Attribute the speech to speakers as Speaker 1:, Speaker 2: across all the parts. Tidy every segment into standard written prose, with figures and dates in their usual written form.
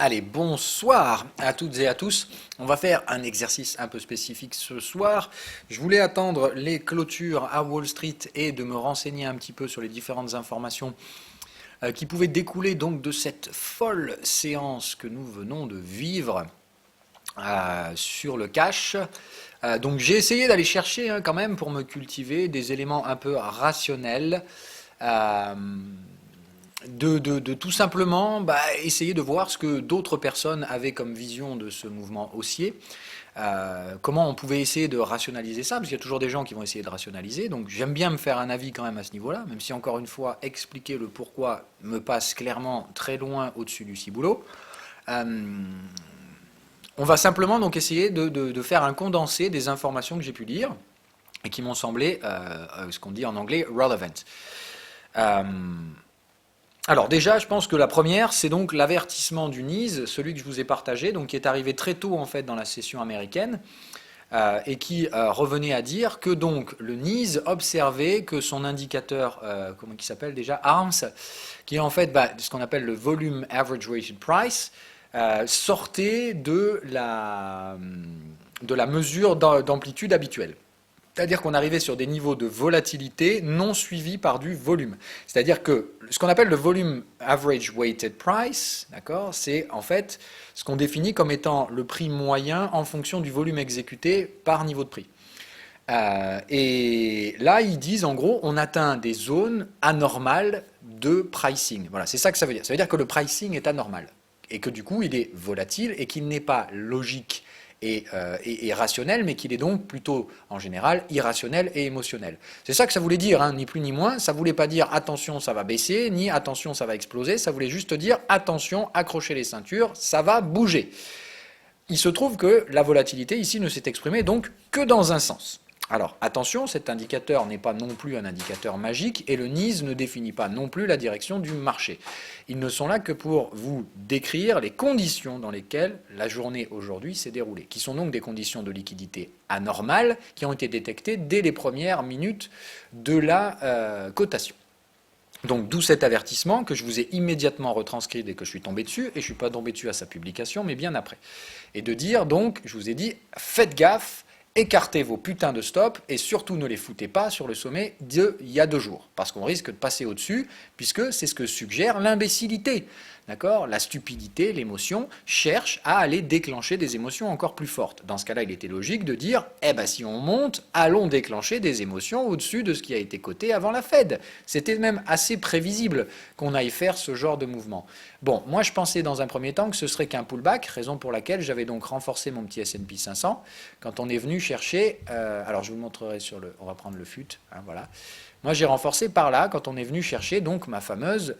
Speaker 1: Allez, bonsoir à toutes et à tous. On va faire un exercice un peu spécifique ce soir. Je voulais attendre les clôtures à Wall Street et de me renseigner un petit peu sur les différentes informations qui pouvaient découler donc de cette folle séance que nous venons de vivre sur le cash. Donc j'ai essayé d'aller chercher quand même pour me cultiver des éléments un peu rationnels. De tout simplement essayer de voir ce que d'autres personnes avaient comme vision de ce mouvement haussier, comment on pouvait essayer de rationaliser ça, parce qu'il y a toujours des gens qui vont essayer de rationaliser, donc j'aime bien me faire un avis quand même à ce niveau-là, même si encore une fois, expliquer le pourquoi me passe clairement très loin au-dessus du ciboulot. On va simplement donc essayer de faire un condensé des informations que j'ai pu lire, et qui m'ont semblé, ce qu'on dit en anglais, relevant. Alors déjà, je pense que la première, c'est donc l'avertissement du NIS, celui que je vous ai partagé, donc qui est arrivé très tôt en fait dans la session américaine, et qui revenait à dire que donc le NIS observait que son indicateur, comment il s'appelle déjà, ARMS, qui est en fait ce qu'on appelle le Volume Average Weighted Price, sortait de la mesure d'amplitude habituelle. C'est-à-dire qu'on arrivait sur des niveaux de volatilité non suivis par du volume. C'est-à-dire que ce qu'on appelle le volume average weighted price, d'accord, c'est en fait ce qu'on définit comme étant le prix moyen en fonction du volume exécuté par niveau de prix. Et là, ils disent en gros, on atteint des zones anormales de pricing. Voilà, c'est ça que ça veut dire. Ça veut dire que le pricing est anormal et que du coup, il est volatile et qu'il n'est pas logique et rationnel, mais qu'il est donc plutôt, en général, irrationnel et émotionnel. C'est ça que ça voulait dire, ni plus ni moins. Ça ne voulait pas dire attention, ça va baisser, ni attention, ça va exploser. Ça voulait juste dire attention, accrochez les ceintures, ça va bouger. Il se trouve que la volatilité ici ne s'est exprimée donc que dans un sens. Alors attention, cet indicateur n'est pas non plus un indicateur magique et le NIS ne définit pas non plus la direction du marché. Ils ne sont là que pour vous décrire les conditions dans lesquelles la journée aujourd'hui s'est déroulée, qui sont donc des conditions de liquidité anormales qui ont été détectées dès les premières minutes de la cotation. Donc d'où cet avertissement que je vous ai immédiatement retranscrit dès que je suis tombé dessus, et je ne suis pas tombé dessus à sa publication, mais bien après. Et de dire donc, je vous ai dit, faites gaffe, écartez vos putains de stops et surtout ne les foutez pas sur le sommet d'il y a 2 jours, parce qu'on risque de passer au-dessus, puisque c'est ce que suggère l'imbécilité. D'accord ? La stupidité, l'émotion, cherche à aller déclencher des émotions encore plus fortes. Dans ce cas-là, il était logique de dire, si on monte, allons déclencher des émotions au-dessus de ce qui a été coté avant la Fed. C'était même assez prévisible qu'on aille faire ce genre de mouvement. Bon, moi je pensais dans un premier temps que ce serait qu'un pullback, raison pour laquelle j'avais donc renforcé mon petit S&P 500 quand on est venu chercher, alors je vous montrerai on va prendre le FUT, voilà. Moi, j'ai renforcé par là quand on est venu chercher donc ma fameuse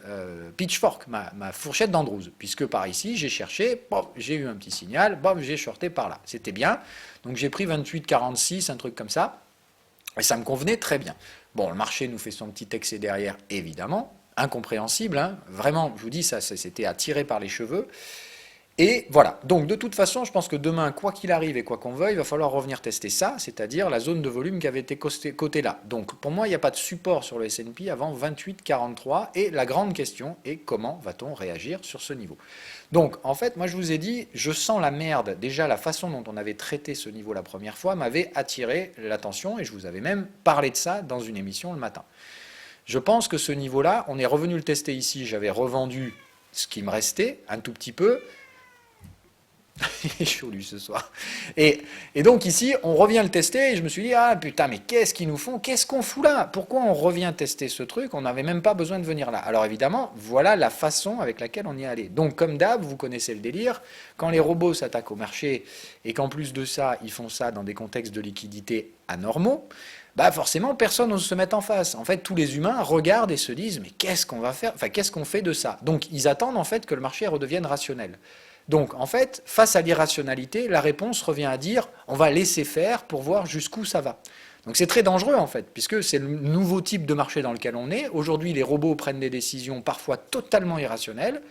Speaker 1: pitchfork, ma fourchette d'Andrews, puisque par ici, j'ai cherché, j'ai eu un petit signal, j'ai shorté par là. C'était bien. Donc j'ai pris 28,46, un truc comme ça, et ça me convenait très bien. Bon, le marché nous fait son petit excès derrière, évidemment, incompréhensible, vraiment, je vous dis, ça c'était à tirer par les cheveux. Et voilà, donc de toute façon, je pense que demain, quoi qu'il arrive et quoi qu'on veuille, il va falloir revenir tester ça, c'est-à-dire la zone de volume qui avait été cotée là. Donc pour moi, il n'y a pas de support sur le S&P avant 28,43, et la grande question est comment va-t-on réagir sur ce niveau. Donc en fait, moi je vous ai dit, je sens la merde. Déjà, la façon dont on avait traité ce niveau la première fois m'avait attiré l'attention, et je vous avais même parlé de ça dans une émission le matin. Je pense que ce niveau-là, on est revenu le tester ici, j'avais revendu ce qui me restait, un tout petit peu. Il est chaud lui ce soir. Et donc ici, on revient le tester et je me suis dit, putain, mais qu'est-ce qu'ils nous font? Qu'est-ce qu'on fout là? Pourquoi on revient tester ce truc? On n'avait même pas besoin de venir là. Alors évidemment, voilà la façon avec laquelle on y est allé. Donc comme d'hab, vous connaissez le délire, quand les robots s'attaquent au marché et qu'en plus de ça, ils font ça dans des contextes de liquidité anormaux, forcément, personne n'ose se mettre en face. En fait, tous les humains regardent et se disent, mais qu'est-ce qu'on va faire? Enfin, qu'est-ce qu'on fait de ça? Donc ils attendent en fait que le marché redevienne rationnel. Donc, en fait, face à l'irrationalité, la réponse revient à dire on va laisser faire pour voir jusqu'où ça va. Donc c'est très dangereux en fait, puisque c'est le nouveau type de marché dans lequel on est. Aujourd'hui, les robots prennent des décisions parfois totalement irrationnelles,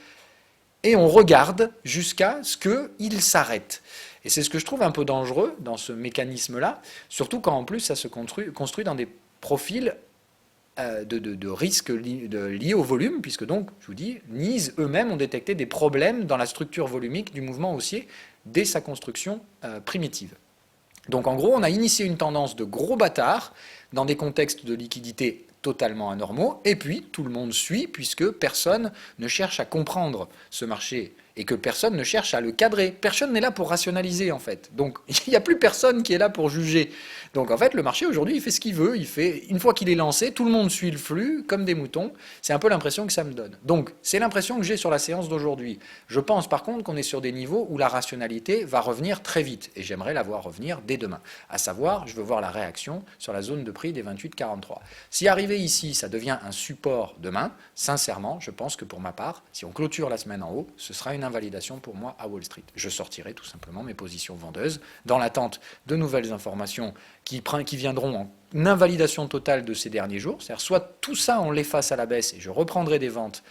Speaker 1: et on regarde jusqu'à ce qu'ils s'arrêtent. Et c'est ce que je trouve un peu dangereux dans ce mécanisme-là, surtout quand en plus ça se construit dans des profils de risques liés au volume, puisque donc, je vous dis, Nice eux-mêmes ont détecté des problèmes dans la structure volumique du mouvement haussier dès sa construction primitive. Donc en gros, on a initié une tendance de gros bâtards dans des contextes de liquidité totalement anormaux, et puis tout le monde suit, puisque personne ne cherche à comprendre ce marché et que personne ne cherche à le cadrer. Personne n'est là pour rationaliser, en fait. Donc, il n'y a plus personne qui est là pour juger. Donc, en fait, le marché, aujourd'hui, il fait ce qu'il veut. Une fois qu'il est lancé, tout le monde suit le flux, comme des moutons. C'est un peu l'impression que ça me donne. Donc, c'est l'impression que j'ai sur la séance d'aujourd'hui. Je pense, par contre, qu'on est sur des niveaux où la rationalité va revenir très vite. Et j'aimerais la voir revenir dès demain. À savoir, je veux voir la réaction sur la zone de prix des 28,43. Si arrivé ici, ça devient un support demain, sincèrement, je pense que pour ma part, si on clôture la semaine en haut, ce sera une invalidation pour moi à Wall Street. Je sortirai tout simplement mes positions vendeuses dans l'attente de nouvelles informations qui viendront en invalidation totale de ces derniers jours. C'est-à-dire soit tout ça on l'efface à la baisse et je reprendrai des ventes,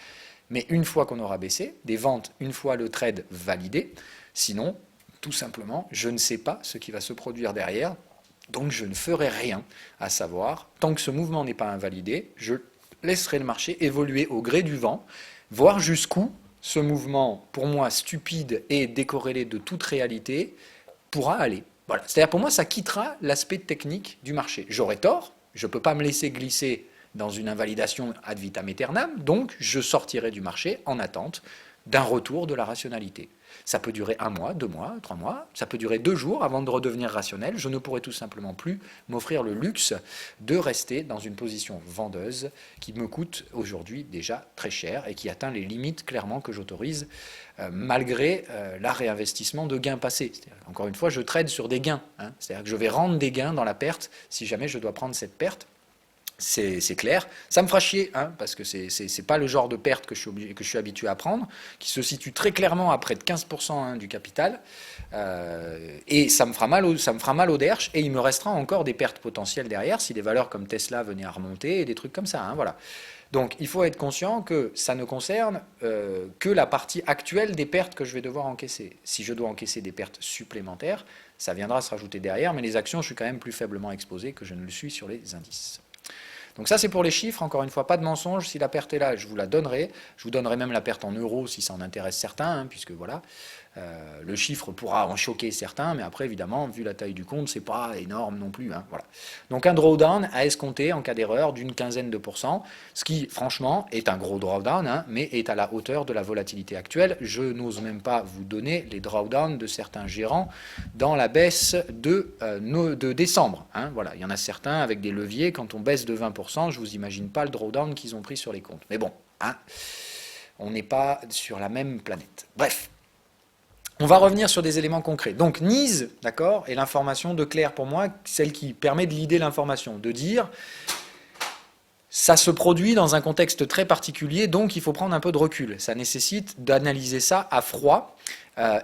Speaker 1: mais une fois qu'on aura baissé, des ventes une fois le trade validé. Sinon, tout simplement, je ne sais pas ce qui va se produire derrière. Donc je ne ferai rien, à savoir, tant que ce mouvement n'est pas invalidé, je laisserai le marché évoluer au gré du vent, voir jusqu'où ce mouvement, pour moi stupide et décorrélé de toute réalité, pourra aller. Voilà. C'est-à-dire pour moi, ça quittera l'aspect technique du marché. J'aurai tort, je ne peux pas me laisser glisser dans une invalidation ad vitam aeternam, donc je sortirai du marché en attente d'un retour de la rationalité. Ça peut durer 1 mois, 2 mois, 3 mois, ça peut durer 2 jours avant de redevenir rationnel. Je ne pourrai tout simplement plus m'offrir le luxe de rester dans une position vendeuse qui me coûte aujourd'hui déjà très cher et qui atteint les limites clairement que j'autorise malgré la réinvestissement de gains passés. Encore une fois, je trade sur des gains. C'est-à-dire que je vais rendre des gains dans la perte si jamais je dois prendre cette perte. C'est clair. Ça me fera chier, parce que c'est pas le genre de perte que je suis habitué à prendre, qui se situe très clairement à près de 15% du capital. Et ça me fera mal au derche, et il me restera encore des pertes potentielles derrière si des valeurs comme Tesla venaient à remonter et des trucs comme ça. Voilà. Donc il faut être conscient que ça ne concerne que la partie actuelle des pertes que je vais devoir encaisser. Si je dois encaisser des pertes supplémentaires, ça viendra se rajouter derrière, mais les actions, je suis quand même plus faiblement exposé que je ne le suis sur les indices. Donc ça c'est pour les chiffres, encore une fois, pas de mensonge, si la perte est là, je vous la donnerai, je vous donnerai même la perte en euros si ça en intéresse certains, puisque voilà, le chiffre pourra en choquer certains, mais après évidemment, vu la taille du compte, c'est pas énorme non plus, voilà. Donc un drawdown à escompter en cas d'erreur d'une 15aine de %, ce qui franchement est un gros drawdown, mais est à la hauteur de la volatilité actuelle. Je n'ose même pas vous donner les drawdowns de certains gérants dans la baisse de décembre, voilà. Il y en a certains avec des leviers, quand on baisse de 20%, je vous imagine pas le drawdown qu'ils ont pris sur les comptes. Mais bon, on n'est pas sur la même planète. Bref. On va revenir sur des éléments concrets. Donc Nice, d'accord, est l'information de Claire pour moi, celle qui permet de leader l'information, de dire ça se produit dans un contexte très particulier, donc il faut prendre un peu de recul. Ça nécessite d'analyser ça à froid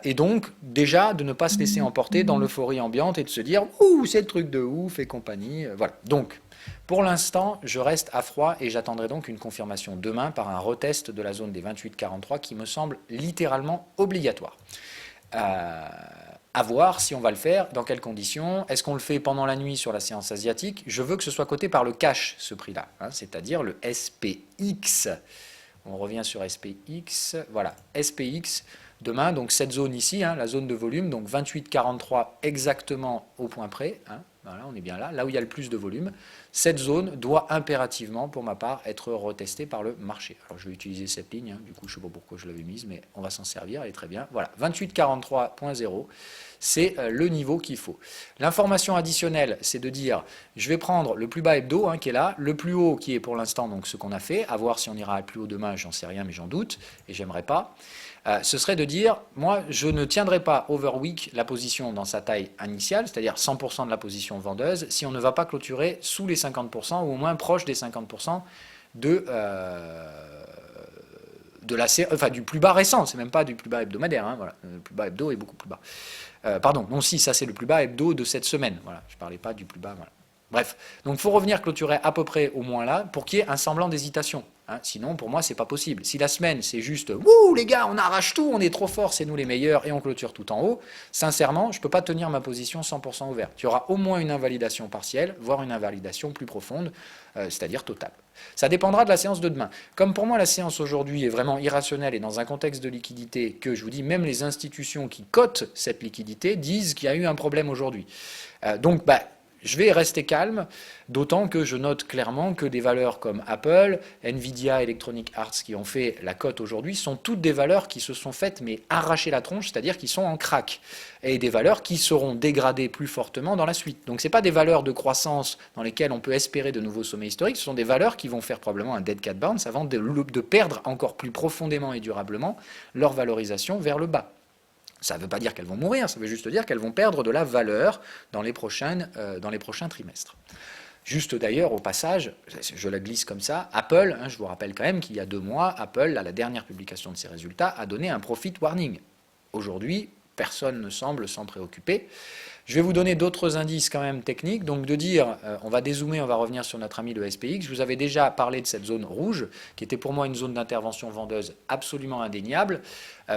Speaker 1: et donc déjà de ne pas se laisser emporter dans l'euphorie ambiante et de se dire « Ouh, c'est le truc de ouf » et compagnie. Voilà. Donc, pour l'instant, je reste à froid et j'attendrai donc une confirmation demain par un retest de la zone des 28,43 qui me semble littéralement obligatoire. À voir si on va le faire, dans quelles conditions. Est-ce qu'on le fait pendant la nuit sur la séance asiatique? Je veux que ce soit coté par le cash, ce prix-là, c'est-à-dire le SPX. On revient sur SPX, voilà, SPX, demain, donc cette zone ici, la zone de volume, donc 28,43 exactement au point près, voilà, on est bien là où il y a le plus de volume. Cette zone doit impérativement, pour ma part, être retestée par le marché. Alors je vais utiliser cette ligne, du coup je ne sais pas pourquoi je l'avais mise, mais on va s'en servir, elle est très bien. Voilà, 28,43.0, c'est le niveau qu'il faut. L'information additionnelle, c'est de dire, je vais prendre le plus bas hebdo qui est là, le plus haut qui est pour l'instant donc ce qu'on a fait, à voir si on ira plus haut demain, j'en sais rien, mais j'en doute, et j'aimerais pas. Ce serait de dire, moi, je ne tiendrai pas overweek la position dans sa taille initiale, c'est-à-dire 100% de la position vendeuse, si on ne va pas clôturer sous les 50% ou au moins proche des 50% du plus bas récent, c'est même pas du plus bas hebdomadaire, voilà. Le plus bas hebdo est beaucoup plus bas. Pardon, non, si, ça c'est le plus bas hebdo de cette semaine, voilà. Je ne parlais pas du plus bas, voilà. Bref, donc il faut revenir clôturer à peu près au moins là pour qu'il y ait un semblant d'hésitation. Hein. Sinon, pour moi, c'est pas possible. Si la semaine, c'est juste « Wouh, les gars, on arrache tout, on est trop fort, c'est nous les meilleurs, et on clôture tout en haut », sincèrement, je ne peux pas tenir ma position 100% ouverte. Il y aura au moins une invalidation partielle, voire une invalidation plus profonde, c'est-à-dire totale. Ça dépendra de la séance de demain. Comme pour moi, la séance aujourd'hui est vraiment irrationnelle et dans un contexte de liquidité que, je vous dis, même les institutions qui cotent cette liquidité disent qu'il y a eu un problème aujourd'hui. Donc, je vais rester calme, d'autant que je note clairement que des valeurs comme Apple, Nvidia, Electronic Arts qui ont fait la cote aujourd'hui sont toutes des valeurs qui se sont faites mais arracher la tronche, c'est-à-dire qui sont en crack, et des valeurs qui seront dégradées plus fortement dans la suite. Donc ce n'est pas des valeurs de croissance dans lesquelles on peut espérer de nouveaux sommets historiques, ce sont des valeurs qui vont faire probablement un dead cat bounce avant de perdre encore plus profondément et durablement leur valorisation vers le bas. Ça ne veut pas dire qu'elles vont mourir, ça veut juste dire qu'elles vont perdre de la valeur dans les prochains trimestres. Juste d'ailleurs, au passage, je la glisse comme ça, Apple, je vous rappelle quand même qu'il y a 2 mois, Apple, à la dernière publication de ses résultats, a donné un profit warning. Aujourd'hui, personne ne semble s'en préoccuper. Je vais vous donner d'autres indices quand même techniques, donc de dire, on va dézoomer, on va revenir sur notre ami le SPX, je vous avais déjà parlé de cette zone rouge, qui était pour moi une zone d'intervention vendeuse absolument indéniable,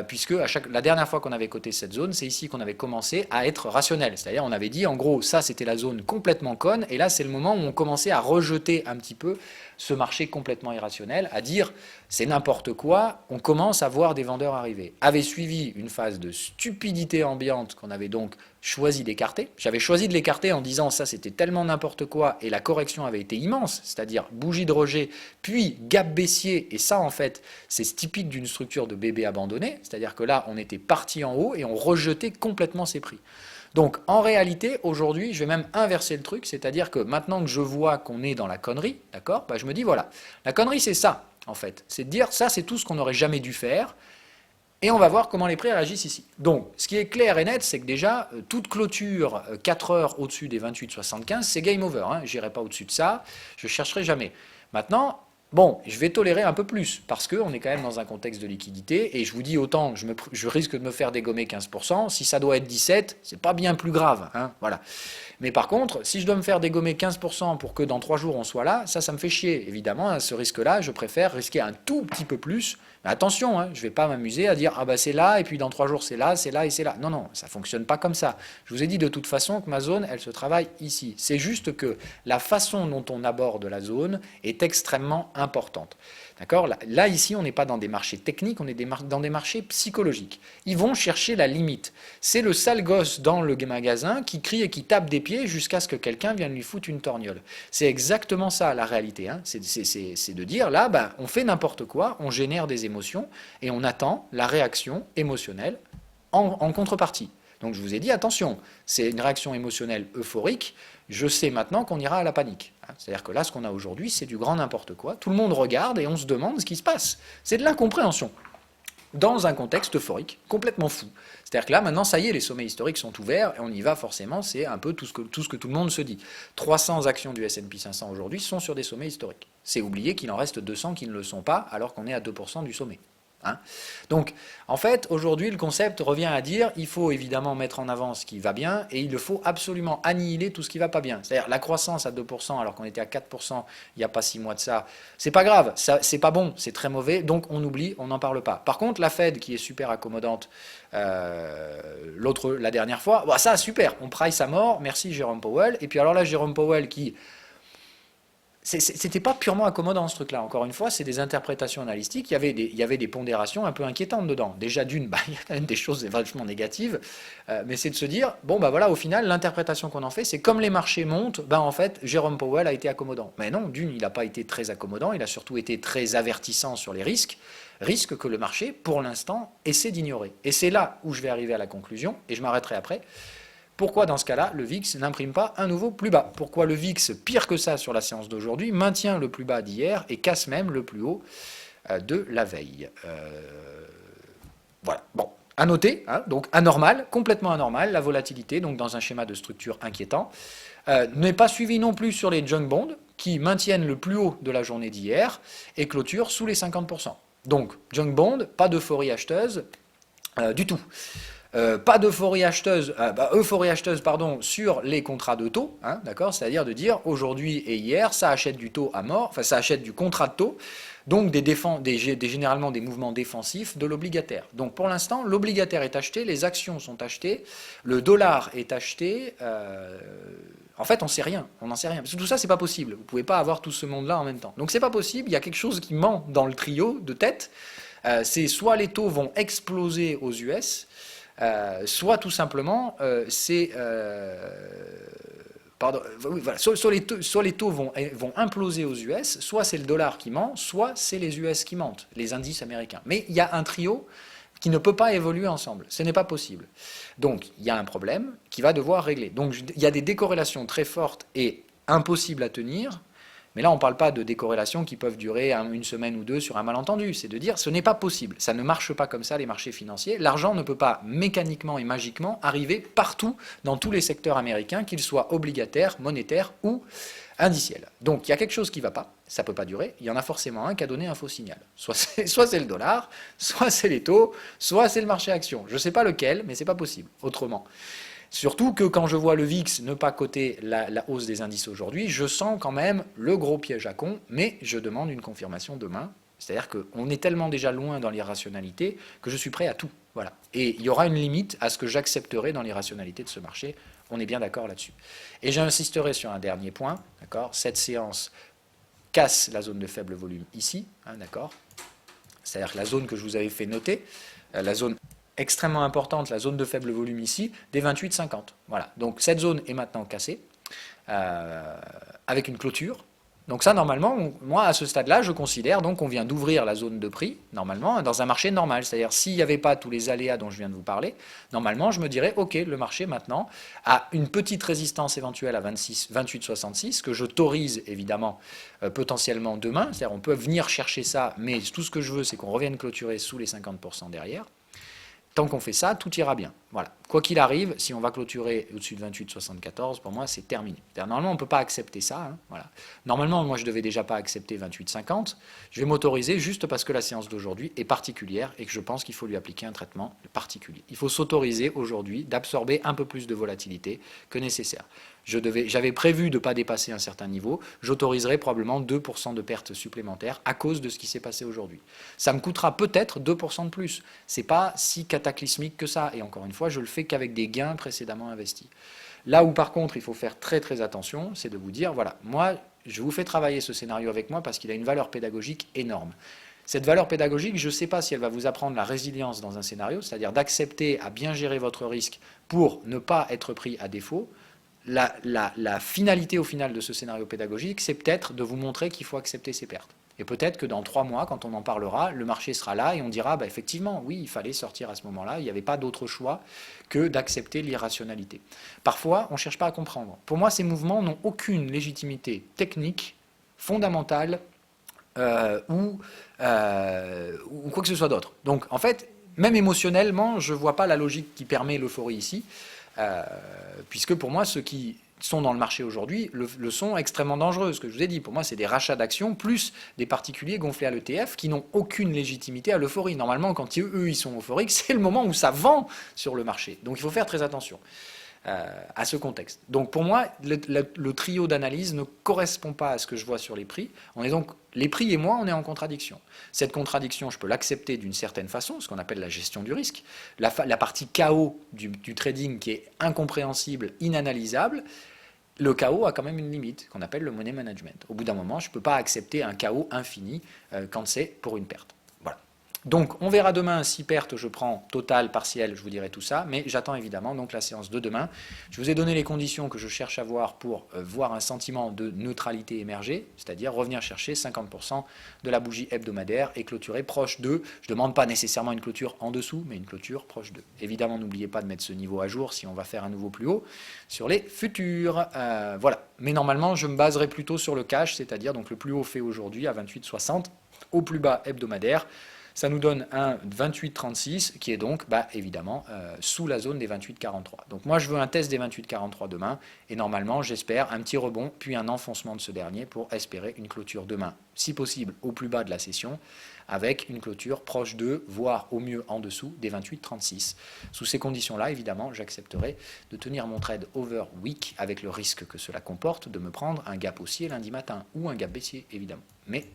Speaker 1: puisque la dernière fois qu'on avait coté cette zone, c'est ici qu'on avait commencé à être rationnel, c'est-à-dire on avait dit, en gros, ça c'était la zone complètement conne, et là c'est le moment où on commençait à rejeter un petit peu ce marché complètement irrationnel, à dire, c'est n'importe quoi, on commence à voir des vendeurs arriver. Avait suivi une phase de stupidité ambiante qu'on avait donc choisi d'écarter. J'avais choisi de l'écarter en disant ça c'était tellement n'importe quoi et la correction avait été immense, c'est-à-dire bougie de rejet, puis gap baissier, et ça en fait c'est typique d'une structure de bébé abandonné, c'est-à-dire que là on était parti en haut et on rejetait complètement ces prix. Donc en réalité aujourd'hui je vais même inverser le truc, c'est-à-dire que maintenant que je vois qu'on est dans la connerie, d'accord, je me dis voilà, la connerie c'est ça en fait, c'est de dire ça c'est tout ce qu'on n'aurait jamais dû faire. Et on va voir comment les prix réagissent ici. Donc, ce qui est clair et net, c'est que déjà, toute clôture 4 heures au-dessus des 28,75, c'est game over. Je n'irai pas au-dessus de ça, je ne chercherai jamais. Maintenant, bon, je vais tolérer un peu plus, parce qu'on est quand même dans un contexte de liquidité, et je vous dis autant, je risque de me faire dégommer 15%, si ça doit être 17, c'est pas bien plus grave. Voilà. Mais par contre, si je dois me faire dégommer 15% pour que dans 3 jours on soit là, ça me fait chier. Évidemment, à ce risque-là, je préfère risquer un tout petit peu plus. Mais attention, je ne vais pas m'amuser à dire « Ah c'est là, et puis dans 3 jours c'est là et c'est là ». Non, non, ça ne fonctionne pas comme ça. Je vous ai dit de toute façon que ma zone, elle se travaille ici. C'est juste que la façon dont on aborde la zone est extrêmement importante. D'accord ? Là, ici, on n'est pas dans des marchés techniques, on est dans des marchés psychologiques. Ils vont chercher la limite. C'est le sale gosse dans le magasin qui crie et qui tape des pieds jusqu'à ce que quelqu'un vienne lui foutre une torgnole. C'est exactement ça, la réalité. C'est de dire, là, on fait n'importe quoi, on génère des émotions et on attend la réaction émotionnelle en contrepartie. Donc je vous ai dit, attention, c'est une réaction émotionnelle euphorique, je sais maintenant qu'on ira à la panique. C'est-à-dire que là, ce qu'on a aujourd'hui, c'est du grand n'importe quoi. Tout le monde regarde et on se demande ce qui se passe. C'est de l'incompréhension. Dans un contexte euphorique, complètement fou. C'est-à-dire que là, maintenant, ça y est, les sommets historiques sont ouverts et on y va forcément, c'est un peu tout ce que tout le monde se dit. 300 actions du S&P 500 aujourd'hui sont sur des sommets historiques. C'est oublier qu'il en reste 200 qui ne le sont pas, alors qu'on est à 2% du sommet. Donc, en fait, aujourd'hui, le concept revient à dire il faut évidemment mettre en avant ce qui va bien et il faut absolument annihiler tout ce qui ne va pas bien. C'est-à-dire la croissance à 2% alors qu'on était à 4% il n'y a pas 6 mois de ça, c'est pas grave, c'est pas bon, c'est très mauvais, donc on oublie, on n'en parle pas. Par contre, la Fed qui est super accommodante, la dernière fois, ça super, on price à mort, merci Jérôme Powell. Et puis alors là, Jérôme Powell qui... C'était pas purement accommodant ce truc-là. Encore une fois, c'est des interprétations analytiques. Il y avait des pondérations un peu inquiétantes dedans. Déjà d'une, il y a quand même des choses vachement négatives, mais c'est de se dire, voilà, au final, l'interprétation qu'on en fait, c'est comme les marchés montent, en fait, Jérôme Powell a été accommodant. Mais non, d'une, il n'a pas été très accommodant, il a surtout été très avertissant sur les risques que le marché, pour l'instant, essaie d'ignorer. Et c'est là où je vais arriver à la conclusion, et je m'arrêterai après. Pourquoi dans ce cas-là, le VIX n'imprime pas un nouveau plus bas? Pourquoi le VIX, pire que ça sur la séance d'aujourd'hui, maintient le plus bas d'hier et casse même le plus haut de la veille? Voilà, bon, à noter, donc anormal, complètement anormal, la volatilité, donc dans un schéma de structure inquiétant, n'est pas suivi non plus sur les junk bonds, qui maintiennent le plus haut de la journée d'hier et clôturent sous les 50%. Donc, junk bond, pas d'euphorie acheteuse du tout. Pas d'euphorie acheteuse, euphorie acheteuse pardon, sur les contrats de taux, hein, d'accord, c'est-à-dire de dire aujourd'hui et hier, ça achète du taux à mort, enfin ça achète du contrat de taux, donc généralement des mouvements défensifs de l'obligataire. Donc pour l'instant, l'obligataire est acheté, les actions sont achetées, le dollar est acheté. En fait, on sait rien, on n'en sait rien. Parce que tout ça, c'est pas possible. Vous pouvez pas avoir tout ce monde-là en même temps. Donc c'est pas possible. Il y a quelque chose qui ment dans le trio de tête. C'est soit les taux vont exploser aux US, soit tout simplement voilà, soit les taux vont imploser aux US, soit c'est le dollar qui ment, soit c'est les US qui mentent, les indices américains. Mais il y a un trio qui ne peut pas évoluer ensemble. Ce n'est pas possible. Donc, il y a un problème qui va devoir régler. Donc, il y a des décorrélations très fortes et impossibles à tenir. Mais là, on ne parle pas de décorrélations qui peuvent durer une semaine ou deux sur un malentendu. C'est de dire, ce n'est pas possible. Ça ne marche pas comme ça, les marchés financiers. L'argent ne peut pas mécaniquement et magiquement arriver partout dans tous les secteurs américains, qu'ils soient obligataires, monétaires ou indiciels. Donc, il y a quelque chose qui ne va pas. Ça ne peut pas durer. Il y en a forcément un qui a donné un faux signal. Soit c'est le dollar, soit c'est les taux, soit c'est le marché action. Je ne sais pas lequel, mais ce n'est pas possible autrement. Surtout que quand je vois le VIX ne pas coter la hausse des indices aujourd'hui, je sens quand même le gros piège à con, mais je demande une confirmation demain. C'est-à-dire qu'on est tellement déjà loin dans l'irrationalité que je suis prêt à tout. Voilà. Et il y aura une limite à ce que j'accepterai dans l'irrationalité de ce marché. On est bien d'accord là-dessus. Et j'insisterai sur un dernier point. D'accord. Cette séance casse la zone de faible volume ici. Hein, d'accord. C'est-à-dire que la zone que je vous avais fait noter, la zone extrêmement importante, la zone de faible volume ici, des 28,50. Voilà. Donc cette zone est maintenant cassée avec une clôture. Donc ça, normalement, moi, à ce stade-là, je considère donc qu'on vient d'ouvrir la zone de prix, normalement, dans un marché normal. C'est-à-dire, s'il n'y avait pas tous les aléas dont je viens de vous parler, normalement, je me dirais, OK, le marché, maintenant, a une petite résistance éventuelle à 28,66, que je t'autorise, évidemment, potentiellement demain. C'est-à-dire, on peut venir chercher ça, mais tout ce que je veux, c'est qu'on revienne clôturer sous les 50% derrière. Tant qu'on fait ça, tout ira bien. Voilà. Quoi qu'il arrive, si on va clôturer au-dessus de 28,74, pour moi, c'est terminé. Normalement, on ne peut pas accepter ça. Hein, voilà. Normalement, moi, je ne devais déjà pas accepter 28,50. Je vais m'autoriser juste parce que la séance d'aujourd'hui est particulière et que je pense qu'il faut lui appliquer un traitement particulier. Il faut s'autoriser aujourd'hui d'absorber un peu plus de volatilité que nécessaire. J'avais prévu de ne pas dépasser un certain niveau, j'autoriserai probablement 2% de pertes supplémentaires à cause de ce qui s'est passé aujourd'hui. Ça me coûtera peut-être 2% de plus. Ce n'est pas si cataclysmique que ça. Et encore une fois, je le fais qu'avec des gains précédemment investis. Là où par contre il faut faire très très attention, c'est de vous dire, voilà, moi je vous fais travailler ce scénario avec moi parce qu'il a une valeur pédagogique énorme. Cette valeur pédagogique, je ne sais pas si elle va vous apprendre la résilience dans un scénario, c'est-à-dire d'accepter à bien gérer votre risque pour ne pas être pris à défaut. La finalité au final de ce scénario pédagogique, c'est peut-être de vous montrer qu'il faut accepter ses pertes. Et peut-être que dans 3 mois, quand on en parlera, le marché sera là et on dira, bah, effectivement, oui, il fallait sortir à ce moment-là, il n'y avait pas d'autre choix que d'accepter l'irrationalité. Parfois, on ne cherche pas à comprendre. Pour moi, ces mouvements n'ont aucune légitimité technique, fondamentale ou quoi que ce soit d'autre. Donc, en fait, même émotionnellement, je ne vois pas la logique qui permet l'euphorie ici. Puisque pour moi, ceux qui sont dans le marché aujourd'hui le sont extrêmement dangereux. Ce que je vous ai dit, pour moi, c'est des rachats d'actions plus des particuliers gonflés à l'ETF qui n'ont aucune légitimité à l'euphorie. Normalement, quand eux, ils sont euphoriques, c'est le moment où ça vend sur le marché. Donc il faut faire très attention à ce contexte. Donc pour moi, le trio d'analyse ne correspond pas à ce que je vois sur les prix. Les prix et moi, on est en contradiction. Cette contradiction, je peux l'accepter d'une certaine façon, ce qu'on appelle la gestion du risque. La partie chaos du trading qui est incompréhensible, inanalysable, le chaos a quand même une limite, qu'on appelle le money management. Au bout d'un moment, je ne peux pas accepter un chaos infini quand c'est pour une perte. Voilà. Donc, on verra demain si perte je prends totale, partielle, je vous dirai tout ça, mais j'attends évidemment donc la séance de demain. Je vous ai donné les conditions que je cherche à voir pour voir un sentiment de neutralité émerger, c'est-à-dire revenir chercher 50% de la bougie hebdomadaire et clôturer proche de, je ne demande pas nécessairement une clôture en dessous, mais une clôture proche de. Évidemment, n'oubliez pas de mettre ce niveau à jour si on va faire un nouveau plus haut sur les futurs. Voilà. Mais normalement, je me baserai plutôt sur le cash, c'est-à-dire donc le plus haut fait aujourd'hui à 28,60, au plus bas hebdomadaire. Ça nous donne un 28,36 qui est donc évidemment sous la zone des 28,43. Donc moi je veux un test des 28,43 demain et normalement j'espère un petit rebond puis un enfoncement de ce dernier pour espérer une clôture demain, si possible au plus bas de la session, avec une clôture proche de, voire au mieux en dessous des 28,36. Sous ces conditions-là, évidemment, j'accepterai de tenir mon trade over week avec le risque que cela comporte de me prendre un gap haussier lundi matin ou un gap baissier, évidemment. Mais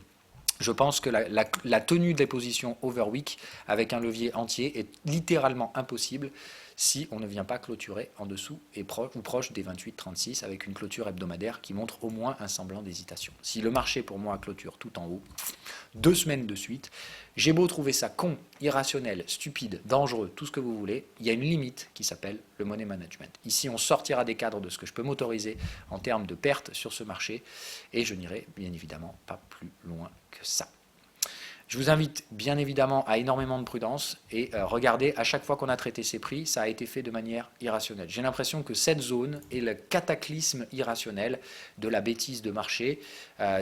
Speaker 1: je pense que la tenue des positions overweek avec un levier entier est littéralement impossible si on ne vient pas clôturer en dessous ou proche des 28,36 avec une clôture hebdomadaire qui montre au moins un semblant d'hésitation. Si le marché pour moi clôture tout en haut, 2 semaines de suite, j'ai beau trouver ça con, irrationnel, stupide, dangereux, tout ce que vous voulez, il y a une limite qui s'appelle le money management. Ici, on sortira des cadres de ce que je peux m'autoriser en termes de pertes sur ce marché et je n'irai bien évidemment pas plus loin que ça. Je vous invite bien évidemment à énormément de prudence et regardez, à chaque fois qu'on a traité ces prix, ça a été fait de manière irrationnelle. J'ai l'impression que cette zone est le cataclysme irrationnel de la bêtise de marché.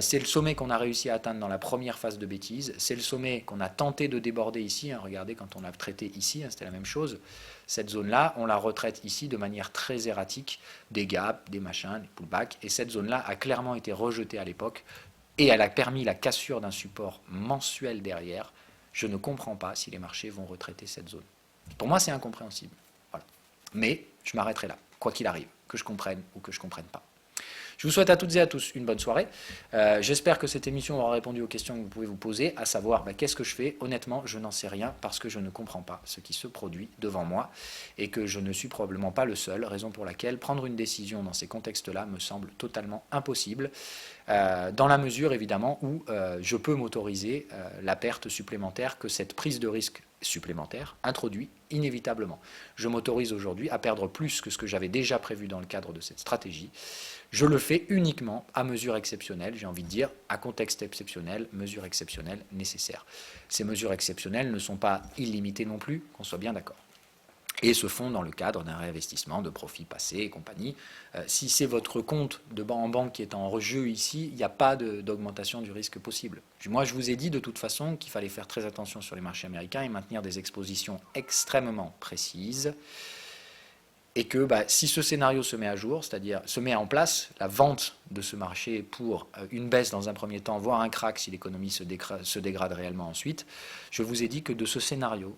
Speaker 1: C'est le sommet qu'on a réussi à atteindre dans la première phase de bêtise. C'est le sommet qu'on a tenté de déborder ici. Regardez, quand on l'a traité ici, c'était la même chose. Cette zone-là, on la retraite ici de manière très erratique, des gaps, des machins, des pullbacks. Et cette zone-là a clairement été rejetée à l'époque. Et elle a permis la cassure d'un support mensuel derrière. Je ne comprends pas si les marchés vont retraiter cette zone. Pour moi, c'est incompréhensible. Voilà. Mais je m'arrêterai là, quoi qu'il arrive, que je comprenne ou que je ne comprenne pas. Je vous souhaite à toutes et à tous une bonne soirée. J'espère que cette émission aura répondu aux questions que vous pouvez vous poser, à savoir qu'est-ce que je fais. Honnêtement, je n'en sais rien parce que je ne comprends pas ce qui se produit devant moi et que je ne suis probablement pas le seul, raison pour laquelle prendre une décision dans ces contextes-là me semble totalement impossible, dans la mesure évidemment où je peux m'autoriser la perte supplémentaire que cette prise de risque supplémentaire introduit inévitablement. Je m'autorise aujourd'hui à perdre plus que ce que j'avais déjà prévu dans le cadre de cette stratégie. Je le fais uniquement à mesure exceptionnelle, j'ai envie de dire, à contexte exceptionnel, mesure exceptionnelle nécessaire. Ces mesures exceptionnelles ne sont pas illimitées non plus, qu'on soit bien d'accord. Et se font dans le cadre d'un réinvestissement de profits passés et compagnie. Si c'est votre compte de banque en banque qui est en jeu ici, il n'y a pas d'augmentation du risque possible. Moi, je vous ai dit de toute façon qu'il fallait faire très attention sur les marchés américains et maintenir des expositions extrêmement précises. Et que si ce scénario se met à jour, c'est-à-dire se met en place, la vente de ce marché pour une baisse dans un premier temps, voire un crack si l'économie se dégrade réellement ensuite, je vous ai dit que de ce scénario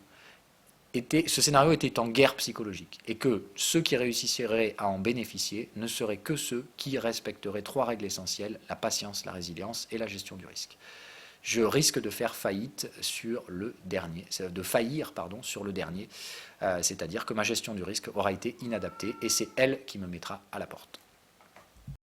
Speaker 1: était en guerre psychologique et que ceux qui réussiraient à en bénéficier ne seraient que ceux qui respecteraient 3 règles essentielles, la patience, la résilience et la gestion du risque. Je risque de faire faillite sur le dernier, de faillir sur le dernier, c'est-à-dire que ma gestion du risque aura été inadaptée et c'est elle qui me mettra à la porte.